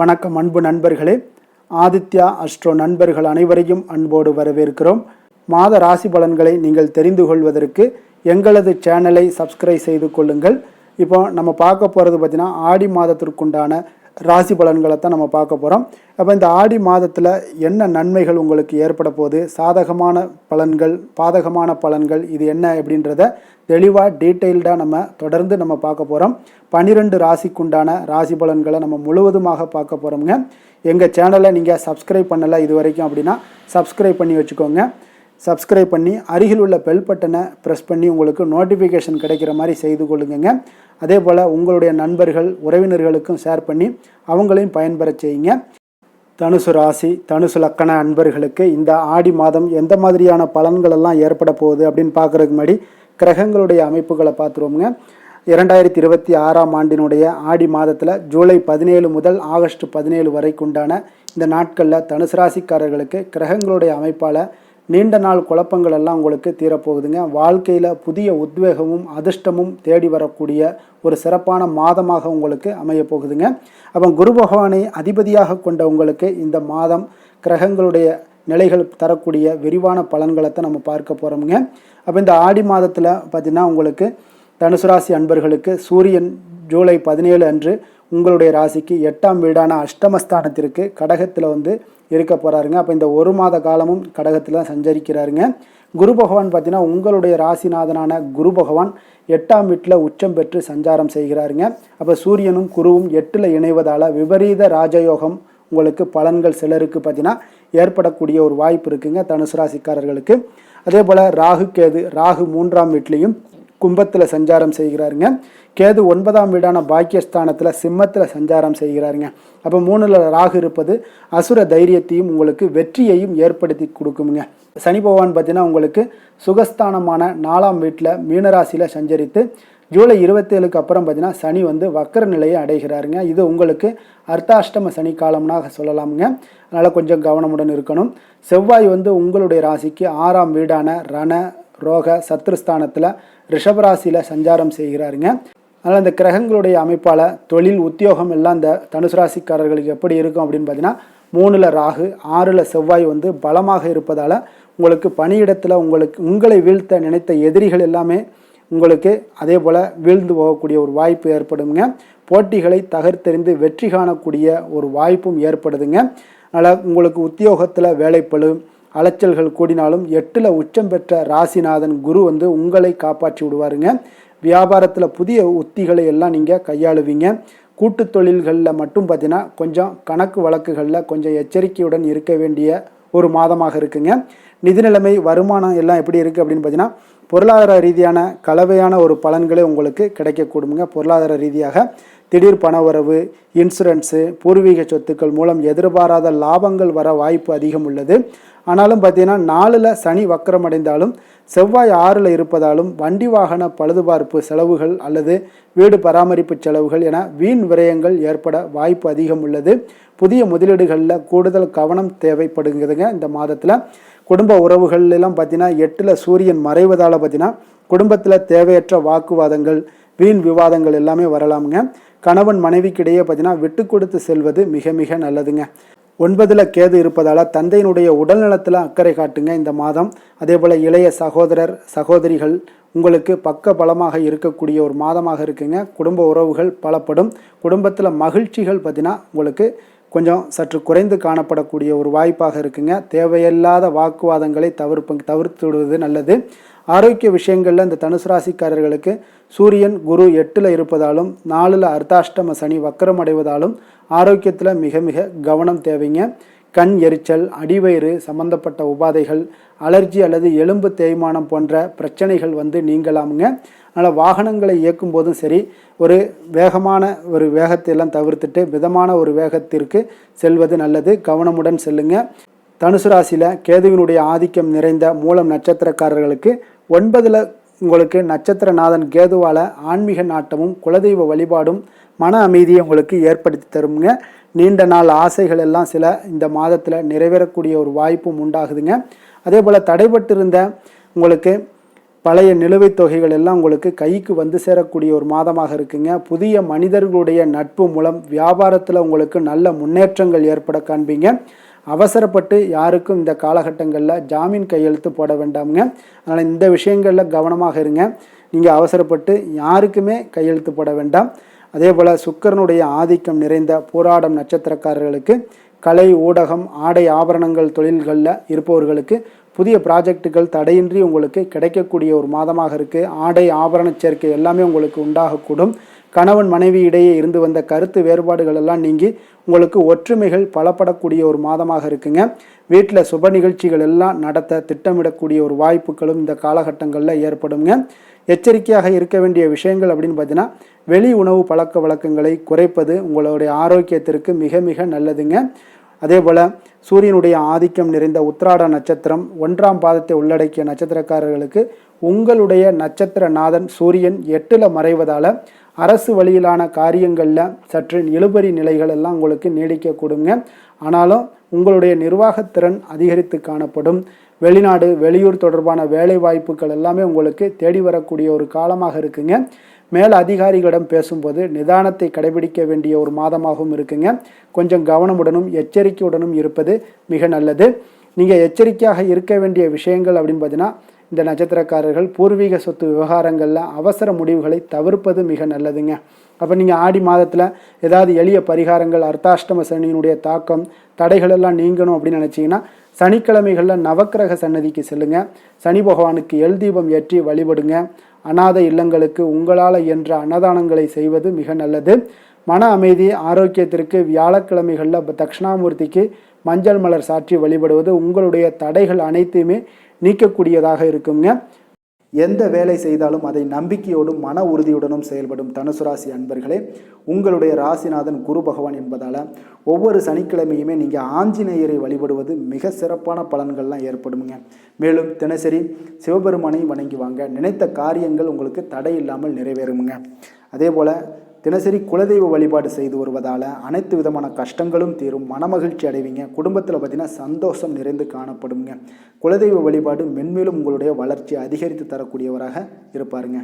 வணக்கம் அன்பு நண்பர்களே. ஆதித்யா அஸ்ட்ரோ நண்பர்கள் அனைவரையும் அன்போடு வரவேற்கிறோம். மாத ராசி பலன்களை நீங்கள் தெரிந்து கொள்வதற்கு எங்களது சேனலை சப்ஸ்கிரைப் செய்து கொள்ளுங்கள். இப்போ நம்ம பார்க்க போகிறது பார்த்திங்கன்னா ஆடி மாதத்திற்குண்டான ராசி பலன்களை தான் நம்ம பார்க்க போகிறோம். அப்போ இந்த ஆடி மாதத்தில் என்ன நன்மைகள் உங்களுக்கு ஏற்பட போகுது, சாதகமான பலன்கள், பாதகமான பலன்கள், இது என்ன அப்படின்றத தெளிவாக டீட்டெயில்டாக நம்ம தொடர்ந்து நம்ம பார்க்க போகிறோம். 12 ராசிக்குண்டான ராசி பலன்களை நம்ம முழுவதுமாக பார்க்க போகிறோம்ங்க. எங்கள் சேனலை நீங்கள் சப்ஸ்கிரைப் பண்ணலை இது வரைக்கும் அப்படின்னா சப்ஸ்கிரைப் பண்ணி வச்சுக்கோங்க. சப்ஸ்கிரைப் பண்ணி அருகில் உள்ள பெல் பட்டனை ப்ரெஸ் பண்ணி உங்களுக்கு நோட்டிஃபிகேஷன் கிடைக்கிற மாதிரி செய்து கொள்ளுங்க. அதே போல் உங்களுடைய நண்பர்கள் உறவினர்களுக்கும் ஷேர் பண்ணி அவங்களையும் பயன்பெற செய்யுங்க. தனுசு ராசி தனுசு லக்கண அன்பர்களுக்கு இந்த ஆடி மாதம் எந்த மாதிரியான பலன்கள் எல்லாம் ஏற்பட போகுது அப்படின்னு பார்க்குறதுக்கு முன்னாடி கிரகங்களுடைய அமைப்புகளை பார்த்துருவோங்க. 2026ஆம் ஆண்டினுடைய ஆடி மாதத்தில் ஜூலை 17 முதல் ஆகஸ்ட் 17 வரைக்குண்டான இந்த நாட்களில் தனுசு ராசிக்காரர்களுக்கு கிரகங்களுடைய அமைப்பால் நீண்ட நாள் குழப்பங்கள் எல்லாம் உங்களுக்கு தீரப்போகுதுங்க. வாழ்க்கையில் புதிய உத்வேகமும் அதிர்ஷ்டமும் தேடி வரக்கூடிய ஒரு சிறப்பான மாதமாக உங்களுக்கு அமைய போகுதுங்க. அப்போ குரு பகவானை அதிபதியாக கொண்ட உங்களுக்கு இந்த மாதம் கிரகங்களுடைய நிலைகள் தரக்கூடிய விரிவான பலன்களை தான் நம்ம பார்க்க போகிறோமுங்க. அப்போ இந்த ஆடி மாதத்தில் பார்த்திங்கன்னா உங்களுக்கு தனுசு ராசி அன்பர்களுக்கு சூரியன் ஜூலை 17 அன்று உங்களுடைய ராசிக்கு 8ஆம் வீடான அஷ்டமஸ்தானத்திற்கு கடகத்தில் இருக்க போகிறாருங்க. அப்போ இந்த ஒரு மாத காலமும் கடகத்தில் சஞ்சரிக்கிறாருங்க. குரு பகவான் பார்த்தீங்கன்னா உங்களுடைய ராசிநாதனான குரு பகவான் 8ஆம் வீட்டில் உச்சம் பெற்று சஞ்சாரம் செய்கிறாருங்க. அப்போ சூரியனும் குருவும் 8ல் இணைவதால் விபரீத ராஜயோகம் உங்களுக்கு பலன்கள் சிலருக்கு பார்த்தீங்கன்னா ஏற்படக்கூடிய ஒரு வாய்ப்பு இருக்குங்க தனுசு ராசிக்காரர்களுக்கு. அதே போல் ராகு 3ஆம் வீட்லேயும் கும்பத்தில் சஞ்சாரம் செய்கிறாருங்க. கேது 9ஆம் வீடான பாக்கியஸ்தானத்தில் சிம்மத்தில் சஞ்சாரம் செய்கிறாருங்க. அப்போ 3ல் ராகு இருப்பது அசுர தைரியத்தையும் உங்களுக்கு வெற்றியையும் ஏற்படுத்தி கொடுக்குமுங்க. சனி பகவான் பார்த்தீங்கன்னா உங்களுக்கு சுகஸ்தானமான 4ஆம் வீட்டில் மீனராசியில் சஞ்சரித்து ஜூலை 27க்கு அப்புறம் பார்த்தீங்கன்னா சனி வக்கர நிலையை அடைகிறாருங்க. இது உங்களுக்கு அர்த்தாஷ்டம சனி காலம்னாக சொல்லலாமுங்க. அதனால் கொஞ்சம் கவனமுடன் இருக்கணும். செவ்வாய் உங்களுடைய ராசிக்கு 6ஆம் வீடான ரண ரோக சத்ருஸ்தானத்தில் ரிஷபராசியில் சஞ்சாரம் செய்கிறாருங்க. அதனால் இந்த கிரகங்களுடைய அமைப்பால் தொழில் உத்தியோகம் எல்லாம் இந்த தனுசு ராசிக்காரர்களுக்கு எப்படி இருக்கும் அப்படின்னு பார்த்தீங்கன்னா 3ல் ராகு 6ல் செவ்வாய் பலமாக இருப்பதால் உங்களுக்கு பணியிடத்தில் உங்களை வீழ்த்த நினைத்த எதிரிகள் எல்லாமே உங்களுக்கு அதே போல் வீழ்ந்து போகக்கூடிய ஒரு வாய்ப்பு ஏற்படுங்க. போட்டிகளை தகர்த்தெறிந்து வெற்றி காணக்கூடிய ஒரு வாய்ப்பும் ஏற்படுதுங்க. அதனால் உங்களுக்கு உத்தியோகத்தில் வேலைப்பளு அலைச்சல்கள் கூடினாலும் 8ல் உச்சம் பெற்ற ராசிநாதன் குரு உங்களை காப்பாற்றி விடுவாருங்க. வியாபாரத்தில் புதிய உத்திகளை எல்லாம் நீங்கள் கையாளுவீங்க. கூட்டு தொழில்களில் மட்டும் பார்த்தீங்கன்னா கொஞ்சம் கணக்கு வழக்குகளில் கொஞ்சம் எச்சரிக்கையுடன் இருக்க வேண்டிய ஒரு மாதமாக இருக்குங்க. நிதி நிலைமை வருமானம் எல்லாம் எப்படி இருக்குது அப்படின்னு பார்த்தீங்கன்னா பொருளாதார ரீதியான கலவையான ஒரு பலன்களே உங்களுக்கு கிடைக்கக்கூடுங்க. பொருளாதார ரீதியாக திடீர் பணவரவு, இன்சூரன்ஸு, பூர்வீக சொத்துக்கள் மூலம் எதிர்பாராத லாபங்கள் வர வாய்ப்பு அதிகம் உள்ளது. ஆனாலும் பார்த்தீங்கன்னா 4ல் சனி வக்கரம் அடைந்தாலும் செவ்வாய் 6ல் இருப்பதாலும் வண்டி வாகன பழுதுபார்ப்பு செலவுகள் அல்லது வீடு பராமரிப்பு செலவுகள் என வீண் விரயங்கள் ஏற்பட வாய்ப்பு அதிகம் உள்ளது. புதிய முதலீடுகளில் கூடுதல் கவனம் தேவைப்படுகிறதுங்க. இந்த மாதத்தில் குடும்ப உறவுகள்லாம் பார்த்தீங்கன்னா 8ல் சூரியன் மறைவதால் பார்த்தீங்கன்னா குடும்பத்தில் தேவையற்ற வாக்குவாதங்கள், வீண் விவாதங்கள் எல்லாமே வரலாமுங்க. கணவன் மனைவிக்கிடையே பார்த்தீங்கன்னா விட்டு கொடுத்து செல்வது மிக மிக நல்லதுங்க. 9ல் கேது இருப்பதால் தந்தையினுடைய உடல்நலத்தில் அக்கறை காட்டுங்க இந்த மாதம். அதே போல் இளைய சகோதரர் சகோதரிகள் உங்களுக்கு பக்க பலமாக இருக்கக்கூடிய ஒரு மாதமாக இருக்குங்க. குடும்ப உறவுகள் பலப்படும். குடும்பத்தில் மகிழ்ச்சிகள் பார்த்தீங்கன்னா உங்களுக்கு கொஞ்சம் சற்று குறைந்து காணப்படக்கூடிய ஒரு வாய்ப்பாக இருக்குங்க. தேவையில்லாத வாக்குவாதங்களை தவிர்த்து விடுவது நல்லது. ஆரோக்கிய விஷயங்களில் இந்த தனுசு ராசிக்காரர்களுக்கு சூரியன் குரு 8ல் இருப்பதாலும் 4ல் அர்த்தாஷ்டம சனி வக்கரம் அடைவதாலும் ஆரோக்கியத்தில் மிக மிக கவனம் தேவைங்க. கண் எரிச்சல், அடிவயிறு சம்பந்தப்பட்ட உபாதைகள், அலர்ஜி அல்லது எலும்பு தேய்மானம் போன்ற பிரச்சனைகள் நீங்கலாமுங்க. அதனால் வாகனங்களை இயக்கும் போதும் சரி ஒரு வேகமான ஒரு வேகத்தை எல்லாம் தவிர்த்துட்டு மிதமான ஒரு வேகத்திற்கு செல்வது நல்லது. கவனமுடன் செல்லுங்க. தனுசு ராசியில் கேதுவினுடைய ஆதிக்கம் நிறைந்த மூலம் நட்சத்திரக்காரர்களுக்கு 9ல் உங்களுக்கு நட்சத்திரநாதன் கேதுவால் ஆன்மீக நாட்டமும் குலதெய்வ வழிபாடும் மன அமைதியை உங்களுக்கு ஏற்படுத்தி தருங்க. நீண்ட நாள் ஆசைகள் எல்லாம் சில இந்த மாதத்தில் நிறைவேறக்கூடிய ஒரு வாய்ப்பும் உண்டாகுதுங்க. அதே போல் தடைபட்டிருந்த உங்களுக்கு பழைய நிலுவைத் தொகைகள் எல்லாம் உங்களுக்கு கைக்கு வந்து சேரக்கூடிய ஒரு மாதமாக இருக்குங்க. புதிய மனிதர்களுடைய நட்பு மூலம் வியாபாரத்தில் உங்களுக்கு நல்ல முன்னேற்றங்கள் ஏற்பட காண்பீங்க. அவசரப்பட்டு யாருக்கும் இந்த காலகட்டங்களில் ஜாமீன் கையெழுத்து போட வேண்டாமுங்க. அதனால் இந்த விஷயங்களில் கவனமாக இருங்க. நீங்கள் அவசரப்பட்டு யாருக்குமே கையெழுத்து போட வேண்டாம். அதே போல் சுக்கிரனுடைய ஆதிக்கம் நிறைந்த போராடம் நட்சத்திரக்காரர்களுக்கு கலை, ஊடகம், ஆடை, ஆபரணங்கள் தொழில்களில் இருப்பவர்களுக்கு புதிய ப்ராஜெக்டுகள் தடையின்றி உங்களுக்கு கிடைக்கக்கூடிய ஒரு மாதமாக இருக்குது. ஆடை, ஆபரண சேர்க்கை எல்லாமே உங்களுக்கு உண்டாகக்கூடும். கணவன் மனைவி இடையே இருந்து வந்த கருத்து வேறுபாடுகள் எல்லாம் நீங்கி உங்களுக்கு ஒற்றுமைகள் பலப்படக்கூடிய ஒரு மாதமாக இருக்குங்க. வீட்டில் சுப நிகழ்ச்சிகள் எல்லாம் நடத்த திட்டமிடக்கூடிய ஒரு வாய்ப்புகளும் இந்த காலகட்டங்களில் ஏற்படுங்க. எச்சரிக்கையாக இருக்க வேண்டிய விஷயங்கள் அப்படின்னு பார்த்தீங்கன்னா, வெளி உணவு பழக்க வழக்கங்களை குறைப்பது உங்களுடைய ஆரோக்கியத்திற்கு மிக மிக நல்லதுங்க. அதே போல் சூரியனுடைய ஆதிக்கம் நிறைந்த உத்திராட நட்சத்திரம் 1ஆம் பாதத்தை உள்ளடக்கிய நட்சத்திரக்காரர்களுக்கு உங்களுடைய நட்சத்திர நாதன் சூரியன் 8ல் மறைவதால் அரசு வழியிலான காரியங்களில் சற்று இழுபறி நிலைகள் எல்லாம் உங்களுக்கு நீடிக்கக்கூடுங்க. ஆனாலும் உங்களுடைய நிர்வாகத்திறன் அதிகரித்து காணப்படும். வெளிநாடு, வெளியூர் தொடர்பான வேலை வாய்ப்புகள் எல்லாமே உங்களுக்கு தேடி வரக்கூடிய ஒரு காலமாக இருக்குங்க. மேல் அதிகாரிகளிடம் பேசும்போது நிதானத்தை கடைபிடிக்க வேண்டிய ஒரு மாதமாகவும் இருக்குங்க. கொஞ்சம் கவனமுடனும் எச்சரிக்கையுடனும் இருப்பது மிக நல்லது. நீங்கள் எச்சரிக்கையாக இருக்க வேண்டிய விஷயங்கள் அப்படின்னு பார்த்தீங்கன்னா, இந்த நட்சத்திரக்காரர்கள் பூர்வீக சொத்து விவகாரங்களில் அவசர முடிவுகளை தவிர்ப்பது மிக நல்லதுங்க. அப்போ நீங்கள் ஆடி மாதத்தில் ஏதாவது எளிய பரிகாரங்கள், அர்த்தாஷ்டம சனியினுடைய தாக்கம், தடைகள் எல்லாம் நீங்கணும் அப்படின்னு நினச்சிங்கன்னா, சனிக்கிழமைகளில் நவக்கிரக சன்னதிக்கு செல்லுங்க. சனி பகவானுக்கு எல் தீபம் ஏற்றி வழிபடுங்க. அநாத இல்லங்களுக்கு உங்களால் இயன்ற அன்னதானங்களை செய்வது மிக நல்லது. மன அமைதி, ஆரோக்கியத்திற்கு வியாழக்கிழமைகளில் தட்சிணாமூர்த்திக்கு மஞ்சள் மலர் சாற்றி வழிபடுவது உங்களுடைய தடைகள் அனைத்தையுமே நீக்கக்கூடியதாக இருக்குங்க. எந்த வேலை செய்தாலும் அதை நம்பிக்கையோடும் மன உறுதியுடனும் செயல்படும் தனுசு ராசி அன்பர்களே, உங்களுடைய ராசிநாதன் குரு பகவான் என்பதால் ஒவ்வொரு சனிக்கிழமையுமே நீங்கள் ஆஞ்சநேயரை வழிபடுவது மிக சிறப்பான பலன்கள்லாம் ஏற்படுங்க. மேலும் தினசரி சிவபெருமானை வணங்கி வாங்க. நினைத்த காரியங்கள் உங்களுக்கு தடை இல்லாமல் நிறைவேறுமுங்க. அதே போல் தினசரி குலதெய்வ வழிபாடு செய்து வருவதால் அனைத்து விதமான கஷ்டங்களும் தீரும். மனமகிழ்ச்சி அடைவீங்க. குடும்பத்தில் பார்த்திங்கன்னா சந்தோஷம் நிறைந்து காணப்படுங்க. குலதெய்வ வழிபாடு மென்மேலும் உங்களுடைய வளர்ச்சி அதிகரித்து தரக்கூடியவராக இருப்பாருங்க.